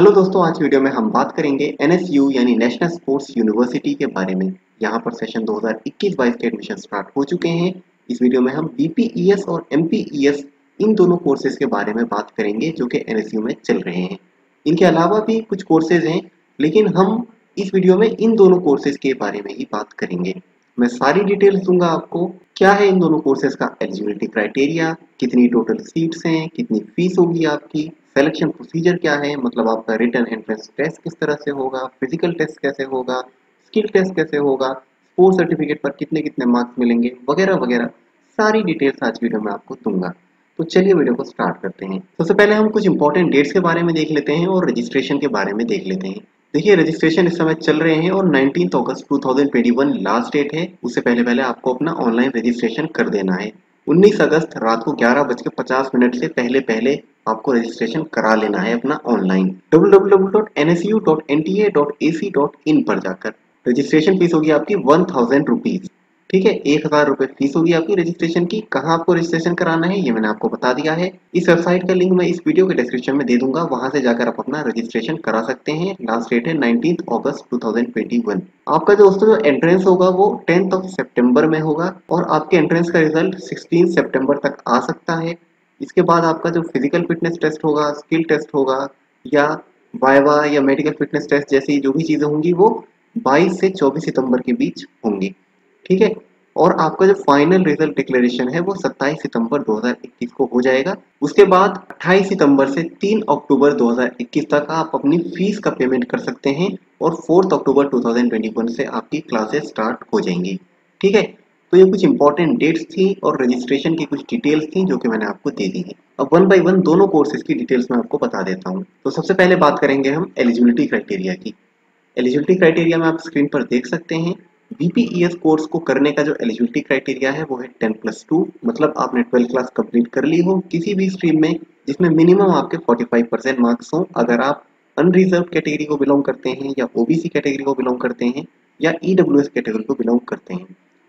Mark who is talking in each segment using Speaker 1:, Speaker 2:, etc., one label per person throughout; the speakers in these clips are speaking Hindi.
Speaker 1: हेलो दोस्तों, आज वीडियो में हम बात करेंगे एनएसयू यानी नेशनल स्पोर्ट्स यूनिवर्सिटी के बारे में। यहाँ पर सेशन 2021-22 के एडमिशन स्टार्ट हो चुके हैं। इस वीडियो में हम बीपीईएस और एमपीईएस इन दोनों कोर्सेज के बारे में बात करेंगे जो कि एनएसयू में चल रहे हैं। इनके अलावा भी कुछ कोर्सेज हैं, लेकिन हम इस वीडियो में इन दोनों कोर्सेज के बारे में ही बात करेंगे। मैं सारी डिटेल्स दूंगा आपको। क्या है इन दोनों कोर्सेज का एलिजिबिलिटी क्राइटेरिया, कितनी टोटल सीट्स हैं, कितनी फीस होगी आपकी, सिलेक्शन प्रोसीजर क्या है, मतलब आपका रिटन एंट्रेंस टेस्ट किस तरह से होगा, फिजिकल टेस्ट कैसे होगा, स्किल टेस्ट कैसे होगा, स्पोर्ट्स सर्टिफिकेट पर कितने कितने मार्क्स मिलेंगे, वगैरह वगैरह सारी डिटेल्स आज वीडियो में आपको दूंगा। तो चलिए वीडियो को स्टार्ट करते हैं। सबसे पहले हम कुछ इंपॉर्टेंट डेट्स के बारे में देख लेते हैं और रजिस्ट्रेशन के बारे में देख लेते हैं। देखिए, रजिस्ट्रेशन इस समय चल रहे हैं और 19 अगस्त 2021 लास्ट डेट है। उससे पहले पहले आपको अपना ऑनलाइन रजिस्ट्रेशन कर देना है। 19 अगस्त रात को 11:50 से पहले पहले आपको रजिस्ट्रेशन करा लेना है अपना ऑनलाइन www.nsu.nta.ac.in पर जाकर। रजिस्ट्रेशन फीस होगी आपकी 1000 रुपीज। ठीक है, 1000 रुपये फीस होगी आपकी रजिस्ट्रेशन की। कहाँ आपको रजिस्ट्रेशन कराना है ये मैंने आपको बता दिया है। इस वेबसाइट का लिंक मैं इस वीडियो के डिस्क्रिप्शन में दे दूंगा, वहां से जाकर आप अपना रजिस्ट्रेशन करा सकते हैं। लास्ट डेट है 19 अगस्त 2021। आपका जो दोस्तों जो एंट्रेंस होगा वो 10 सितंबर में होगा और आपके एंट्रेंस का रिजल्ट 16 सितंबर तक आ सकता है। इसके बाद आपका जो फिजिकल फिटनेस टेस्ट होगा, स्किल टेस्ट होगा या वाइवा या मेडिकल फिटनेस टेस्ट जैसी जो भी चीजें होंगी वो 22 से 24 सितंबर के बीच होंगी। ठीक है, और आपका जो फाइनल रिजल्ट डिक्लेरेशन है वो 27 सितंबर 2021 को हो जाएगा। उसके बाद 28 सितंबर से 3 अक्टूबर 2021 तक आप अपनी फीस का पेमेंट कर सकते हैं और 4 अक्टूबर 2021 से आपकी क्लासेस स्टार्ट हो जाएंगी। ठीक है, तो ये कुछ इंपॉर्टेंट डेट्स थी और रजिस्ट्रेशन की कुछ डिटेल्स थी जो कि मैंने आपको दे दी है। अब वन बाय वन दोनों कोर्सेज की डिटेल्स मैं आपको बता देता हूँ। तो सबसे पहले बात करेंगे हम एलिजिबिलिटी क्राइटेरिया की। एलिजिबिलिटी क्राइटेरिया में आप स्क्रीन पर देख सकते हैं। बीपीईएस कोर्स को करने का जो एलिजिबिलिटी क्राइटेरिया है वो है 10+2, मतलब आपने 12th क्लास कंप्लीट कर ली हो किसी भी स्ट्रीम में जिसमें मिनिमम आपके 45% मार्क्स हो। अगर आप अनरिजर्व कैटेगरी को बिलोंग करते हैं या ओबीसी कैटेगरी को बिलोंग करते हैं या ईडब्ल्यूएस कैटेगरी को बिलोंग करते हैं।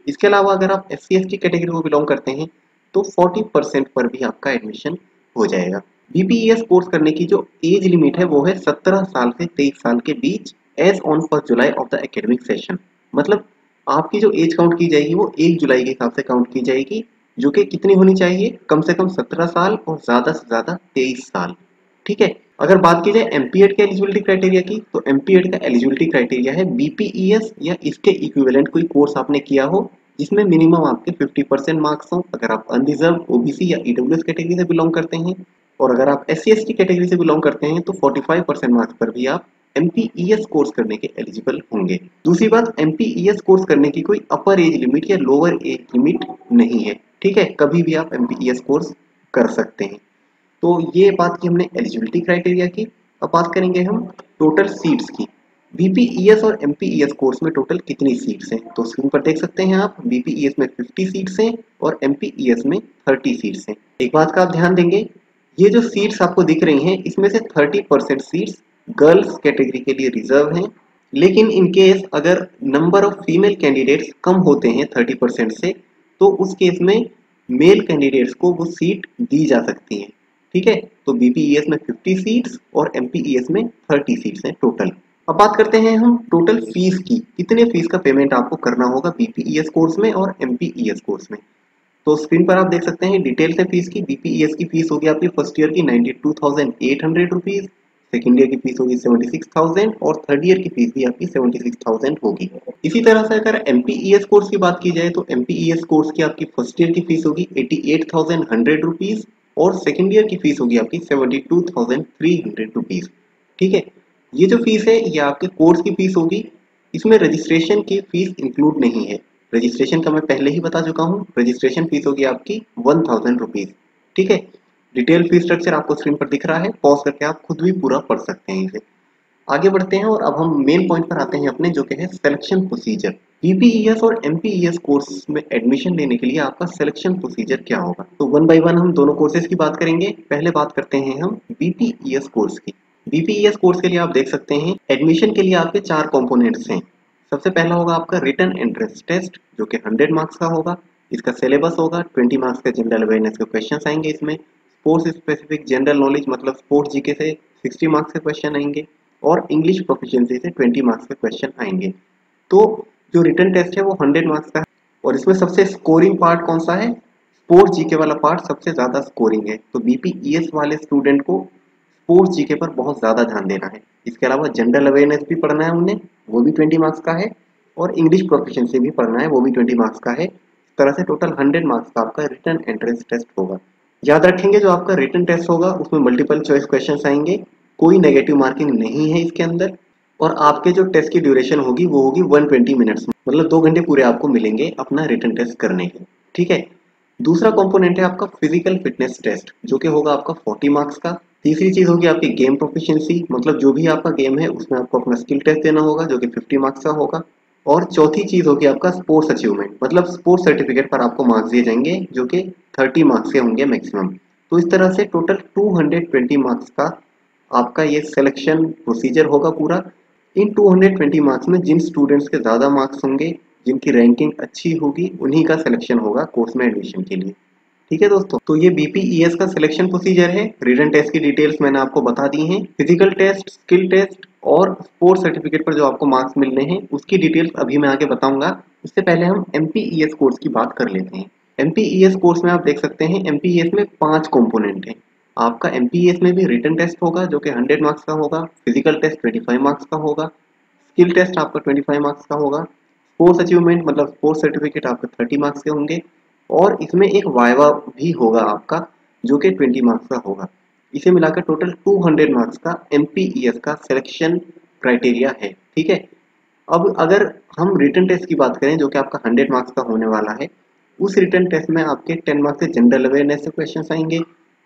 Speaker 1: इसके अलावा अगर आप एससी एसटी कैटेगरी को बिलोंग करते हैं तो 40% पर भी आपका एडमिशन हो जाएगा। बीपीईएस कोर्स करने की जो एज लिमिट है वो है 17 साल से 23 साल के बीच age on 1 July of the academic session. मतलब आपकी जो एज काउंट की जाएगी वो 1 जुलाई के हिसाब से काउंट की जाएगी, जो कि कितनी होनी चाहिए, कम से कम 17 साल और ज्यादा से ज्यादा 23 साल। ठीक है, अगर बात की जाए एमपीएड के एलिजिबिलिटी क्राइटेरिया की तो एमपीएड का एलिजिबिलिटी क्राइटेरिया है बीपीईएस या इसके इक्विवेलेंट कोई कोर्स आपने किया हो जिसमें मिनिमम आपके 50% मार्क्स हो। अगर आप अनरिजर्व ओबीसी या ईडब्ल्यूएस कैटेगरी से बिलोंग करते हैं और अगर आप एससी एसटी कैटेगरी से बिलोंग करते हैं तो 45% मार्क्स पर भी आप एमपीईएस कोर्स करने के एलिजिबल होंगे। दूसरी बात, एमपीईएस कोर्स करने की कोई अपर एज लिमिट या लोअर एज लिमिट नहीं है। ठीक है, कभी भी आप एमपीईएस कोर्स कर सकते हैं। तो ये बात की हमने एलिजिबिलिटी क्राइटेरिया की। अब बात करेंगे हम टोटल सीट्स की। बीपीईएस और एमपीईएस कोर्स में टोटल कितनी सीट्स हैं तो स्क्रीन पर देख सकते हैं आप। बीपीईएस में 50 सीट्स हैं और एमपीईएस में 30 सीट्स हैं। एक बात का आप ध्यान देंगे, ये जो सीट्स आपको दिख रही हैं इसमें से 30% सीट्स गर्ल्स कैटेगरी के लिए रिजर्व हैं। लेकिन इन केस अगर नंबर ऑफ फीमेल कैंडिडेट्स कम होते हैं 30% से तो उस केस में मेल कैंडिडेट्स को वो सीट दी जा सकती है। ठीक है, तो बीपीईएस में 50 सीट्स और एमपीईएस में 30 सीट्स हैं टोटल। अब बात करते हैं हम टोटल फीस की। कितने फीस का पेमेंट आपको करना होगा बीपीईएस कोर्स में और एमपीईएस कोर्स में। तो स्क्रीन पर आप देख सकते हैं डिटेल्स है फीस की। बीपीईएस की फीस होगी आपकी फर्स्ट ईयर की 92,800 रुपीज, सेकेंड ईयर की फीस होगी 76,000 और थर्ड ईयर की फीस भी आपकी 76,000 होगी। इसी तरह से अगर एमपीईएस कोर्स की बात की जाए तो एमपीईएस कोर्स की आपकी फर्स्ट ईयर की फीस होगी 88,100 रुपीज और सेकेंड ईयर की फीस होगी आपकी 72,300 रुपीज। ठीक है, ये जो फीस है ये आपके कोर्स की फीस होगी। इसमें रजिस्ट्रेशन की फीस इंक्लूड नहीं है। रजिस्ट्रेशन का मैं पहले ही बता चुका हूँ। रजिस्ट्रेशन फीस होगी आपकी 1000 रुपीज। ठीक है, डिटेल फीस स्ट्रक्चर आपको स्क्रीन पर दिख रहा है, पॉज करके आप खुद भी पूरा पढ़ सकते हैं इसे। आगे बढ़ते हैं और अब हम मेन पॉइंट पर आते हैं अपने, जो कि है सिलेक्शन प्रोसीजर। बीपीईएस और एमपीईएस कोर्स में एडमिशन लेने के लिए आपका सिलेक्शन प्रोसीजर क्या होगा। तो वन बाय वन हम दोनों कोर्सेज की बात करेंगे। पहले बात करते हैं हम बीपीईएस कोर्स की। बीपीईएस कोर्स के लिए आप देख सकते हैं एडमिशन के लिए आपके 4 कंपोनेंट्स हैं। सबसे पहला होगा आपका रिटन एंट्रेंस टेस्ट जो कि 100 मार्क्स का होगा। इसका सिलेबस होगा 20 मार्क्स का जनरल अवेयरनेस के क्वेश्चन आएंगे इसमें। स्पोर्ट्स स्पेसिफिक जनरल नॉलेज मतलब स्पोर्ट्स जीके से 60 मार्क्स के क्वेश्चन आएंगे और इंग्लिश प्रोफिशिएंसी से 20 मार्क्स के क्वेश्चन आएंगे। तो जो रिटन टेस्ट है वो 100 मार्क्स का है और इसमें सबसे स्कोरिंग पार्ट कौन सा है? स्पोर्ट्स जीके वाला पार्ट सबसे ज्यादा स्कोरिंग है। तो बीपीईएस वाले स्टूडेंट को स्पोर्ट्स जीके पर बहुत ज्यादा ध्यान देना है। इसके अलावा जनरल अवेयरनेस भी पढ़ना है उन्हें, वो भी 20 मार्क्स का है, और इंग्लिश प्रोफिशिएंसी भी पढ़ना है, वो भी 20 मार्क्स का है। इस तरह से टोटल 100 मार्क्स का आपका रिटन एंट्रेंस टेस्ट होगा। याद रखेंगे जो आपका रिटन टेस्ट होगा उसमें मल्टीपल चॉइस क्वेश्चन आएंगे, कोई नेगेटिव मार्किंग नहीं है इसके अंदर, और आपके जो टेस्ट की ड्यूरेशन होगी वो होगी 120 मिनट्स, मतलब 2 घंटे पूरे आपको मिलेंगे अपना रिटन टेस्ट करने के। ठीक है। दूसरा कंपोनेंट है आपका फिजिकल फिटनेस टेस्ट, जो कि होगा आपका 40 मार्क्स का। तीसरी चीज होगी आपकी गेम प्रोफिशिएंसी, मतलब जो भी आपका गेम है उसमें आपको अपना स्किल टेस्ट देना होगा, जो कि 50 मार्क्स का होगा। और चौथी चीज होगी आपका स्पोर्ट्स अचीवमेंट, मतलब स्पोर्ट्स सर्टिफिकेट पर आपको मार्क्स दिए जाएंगे, जो कि 30 मार्क्स के होंगे मैक्सिमम। तो इस तरह से टोटल 220 मार्क्स का आपका ये सिलेक्शन प्रोसीजर होगा पूरा। इन 220 मार्क्स में जिन स्टूडेंट्स के ज़्यादा मार्क्स होंगे, जिनकी रैंकिंग अच्छी होगी, उन्हीं का सिलेक्शन होगा कोर्स में एडमिशन के लिए। ठीक है दोस्तों, तो ये बीपीईएस का सिलेक्शन प्रोसीजर है। रिटन टेस्ट की डिटेल्स मैंने आपको बता दी हैं। फिजिकल टेस्ट, स्किल टेस्ट और स्पोर्ट्स सर्टिफिकेट पर जो आपको मार्क्स मिलने हैं उसकी डिटेल्स अभी मैं आगे बताऊंगा। उससे पहले हम एमपीईएस कोर्स की बात कर लेते हैं। एमपीईएस कोर्स में आप देख सकते हैं एमपीईएस में 5 कंपोनेंट हैं। आपका एमपीईएस में भी रिटन टेस्ट होगा जो कि 100 मार्क्स का होगा, फिजिकल टेस्ट 25 मार्क्स का होगा, स्किल टेस्ट आपका 25 मार्क्स का होगा, स्पोर्ट्स अचीवमेंट मतलब स्पोर्ट्स सर्टिफिकेट आपका 30 मार्क्स के होंगे, और इसमें एक वाइवा भी होगा आपका जो कि 20 मार्क्स का होगा। इसे मिलाकर टोटल 200 मार्क्स का एमपीईएस का सिलेक्शन क्राइटेरिया है। ठीक है। अब अगर हम रिटन टेस्ट की बात करें जो कि आपका 100 मार्क्स का होने वाला है, उस रिटन टेस्ट में आपके 10 मार्क्स से जनरल अवेयरनेस से क्वेश्चन आएंगे,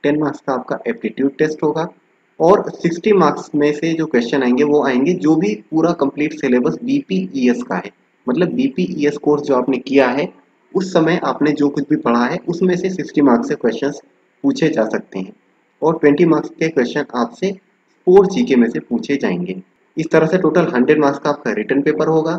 Speaker 1: 10 मार्क्स का आपका एप्टीट्यूड टेस्ट होगा, और 60 मार्क्स में से जो क्वेश्चन आएंगे वो आएंगे जो भी पूरा कंप्लीट सिलेबस बीपीईएस का है, मतलब बीपीईएस कोर्स जो आपने किया है उस समय आपने जो कुछ भी पढ़ा है उसमें से 60 मार्क्स से क्वेश्चंस पूछे जा सकते हैं, और 20 मार्क्स के क्वेश्चन आपसे स्पोर्ट्स जीके में से पूछे जाएंगे। इस तरह से टोटल 100 मार्क्स का आपका रिटन पेपर होगा।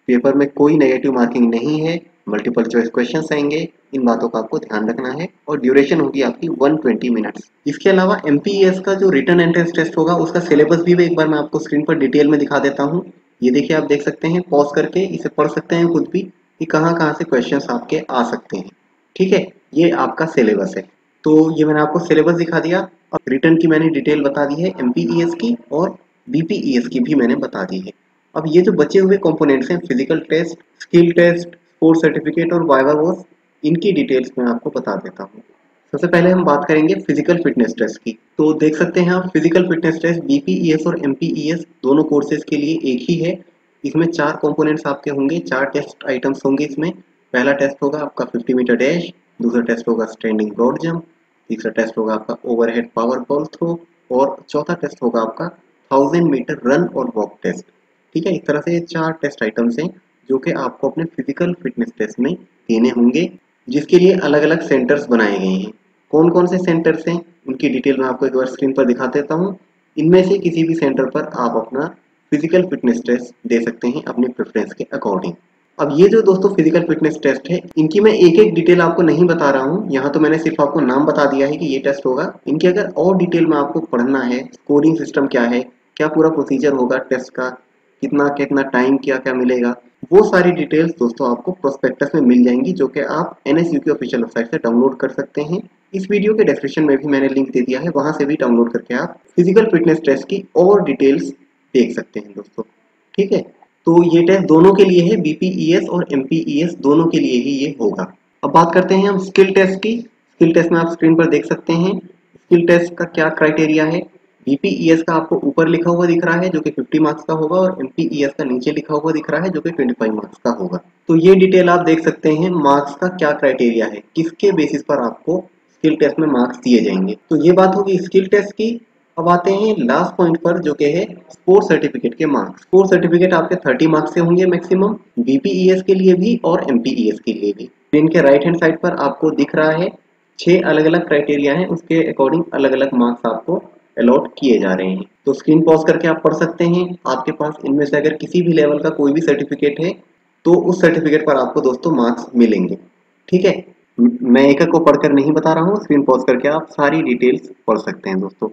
Speaker 1: पेपर में कोई नेगेटिव मार्किंग नहीं है, मल्टीपल चॉइस क्वेश्चंस आएंगे, इन बातों का आपको ध्यान रखना है, और ड्यूरेशन होगी आपकी 120 मिनट्स। इसके अलावा एमपीईएस का जो रिटन एंट्रेंस टेस्ट होगा उसका सिलेबस भी एक बार मैं आपको स्क्रीन पर डिटेल में दिखा देता हूँ। ये देखिए, आप देख सकते हैं, पॉज करके इसे पढ़ सकते हैं खुद भी कि कहाँ कहाँ से क्वेश्चंस आपके आ सकते हैं। ठीक है, ये आपका सिलेबस है। तो ये मैंने आपको सिलेबस दिखा दिया, और रिटन की मैंने डिटेल बता दी है एमपीईएस की, और बीपीईएस की भी मैंने बता दी है। अब ये जो बचे हुए कंपोनेंट्स हैं, physical test, skill test, sports certificate और वाइवा वॉस, इनकी डिटेल्स मैं आपको बता देता हूँ। सबसे पहले हम बात करेंगे फिजिकल फिटनेस टेस्ट की। तो देख सकते हैं आप, फिजिकल फिटनेस टेस्ट बीपीईएस और एमपीईएस दोनों कोर्सेज के लिए एक ही है। इसमें 4 कंपोनेंट्स आपके होंगे, 4 टेस्ट आइटम्स होंगे इसमें। पहला टेस्ट होगा आपका 50 मीटर डैश, दूसरा टेस्ट होगा स्टैंडिंग ब्रॉड जंप, तीसरा टेस्ट होगा आपका ओवरहेड पावर बॉल थ्रो, और चौथा टेस्ट होगा आपका 1000 मीटर रन और वॉक टेस्ट। ठीक है, इस तरह से ये 4 टेस्ट आइटम्स हैं जो कि आपको अपने फिजिकल फिटनेस टेस्ट में देने होंगे, जिसके लिए अलग अलग सेंटर्स बनाए गए हैं। कौन कौन से सेंटर्स हैं उनकी डिटेल मैं आपको एक बार स्क्रीन पर दिखा देता हूँ। इनमें से किसी भी सेंटर पर आप अपना फिजिकल फिटनेस टेस्ट दे सकते हैं अपनी प्रेफरेंस के अकॉर्डिंग। अब ये जो दोस्तों फिजिकल फिटनेस टेस्ट है, इनकी मैं एक एक डिटेल आपको नहीं बता रहा हूँ, यहाँ तो मैंने सिर्फ आपको नाम बता दिया है कि ये टेस्ट होगा। इनकी अगर और डिटेल में आपको पढ़ना है, स्कोरिंग सिस्टम क्या है, क्या पूरा प्रोसीजर होगा टेस्ट का, कितना कितना टाइम, क्या क्या मिलेगा, वो सारी डिटेल्स दोस्तों आपको प्रोस्पेक्टस में मिल जाएंगी, जो कि आप एनएसयू की ऑफिशियल वेबसाइट से डाउनलोड कर सकते हैं। इस वीडियो के डिस्क्रिप्शन में भी मैंने लिंक दे दिया है, वहां से भी डाउनलोड करके आप फिजिकल फिटनेस टेस्ट की और डिटेल्स देख सकते हैं दोस्तों। ठीक है, तो ये टेस्ट दोनों के लिए है, बीपीईएस और एमपीईएस दोनों के लिए ही ये होगा। अब बात करते हैं हम स्किल टेस्ट की। स्किल टेस्ट में आप स्क्रीन पर देख सकते हैं स्किल टेस्ट का क्या क्राइटेरिया है। बीपीईएस का आपको ऊपर लिखा हुआ दिख रहा है जो कि 50 मार्क्स का होगा, और एमपीईएस का नीचे लिखा हुआ दिख रहा है जो कि 25 मार्क्स का होगा। तो ये डिटेल आप देख सकते हैं मार्क्स का क्या क्राइटेरिया है, किसके बेसिस पर आपको स्किल टेस्ट में मार्क्स दिए जाएंगे। तो ये बात होगी स्किल टेस्ट की। अब आते हैं लास्ट पॉइंट पर जो कि है स्पोर्ट्स सर्टिफिकेट के मार्क्स। स्पोर्ट्स सर्टिफिकेट आपके 30 मार्क्स से होंगे मैक्सिमम, बीपीईएस के लिए भी और एमपीईएस के लिए भी। इनके राइट हैंड साइड पर आपको दिख रहा है 6 अलग अलग क्राइटेरिया हैं, उसके अकॉर्डिंग अलग अलग मार्क्स आपको अलॉट किए जा रहे हैं। तो स्क्रीन पॉज करके आप पढ़ सकते हैं। आपके पास इनमें से अगर किसी भी लेवल का कोई भी सर्टिफिकेट है तो उस सर्टिफिकेट पर आपको दोस्तों मार्क्स मिलेंगे। ठीक है, मैं एक एक को पढ़कर नहीं बता रहा हूँ, स्क्रीन पॉज करके आप सारी डिटेल्स पढ़ सकते हैं दोस्तों।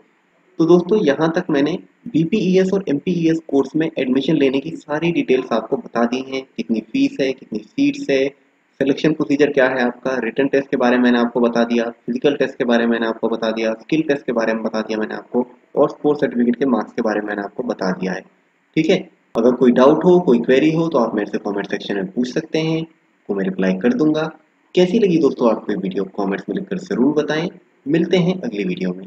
Speaker 1: तो दोस्तों यहाँ तक मैंने BPES और MPES कोर्स में एडमिशन लेने की सारी डिटेल्स आपको बता दी हैं, कितनी फीस है, कितनी सीट्स है, सिलेक्शन प्रोसीजर क्या है आपका, रिटन टेस्ट के बारे में मैंने आपको बता दिया, फिजिकल टेस्ट के बारे में मैंने आपको बता दिया, स्किल टेस्ट के बारे में बता दिया मैंने आपको, और स्पोर्ट्स सर्टिफिकेट के मार्क्स के बारे में मैंने आपको बता दिया है। ठीक है, अगर कोई डाउट हो, कोई क्वेरी हो तो आप मेरे से कमेंट सेक्शन में पूछ सकते हैं, तो मैं रिप्लाई कर दूंगा। कैसी लगी दोस्तों आपको ये वीडियो, कमेंट्स में लिखकर जरूर बताएं। मिलते हैं अगली वीडियो में।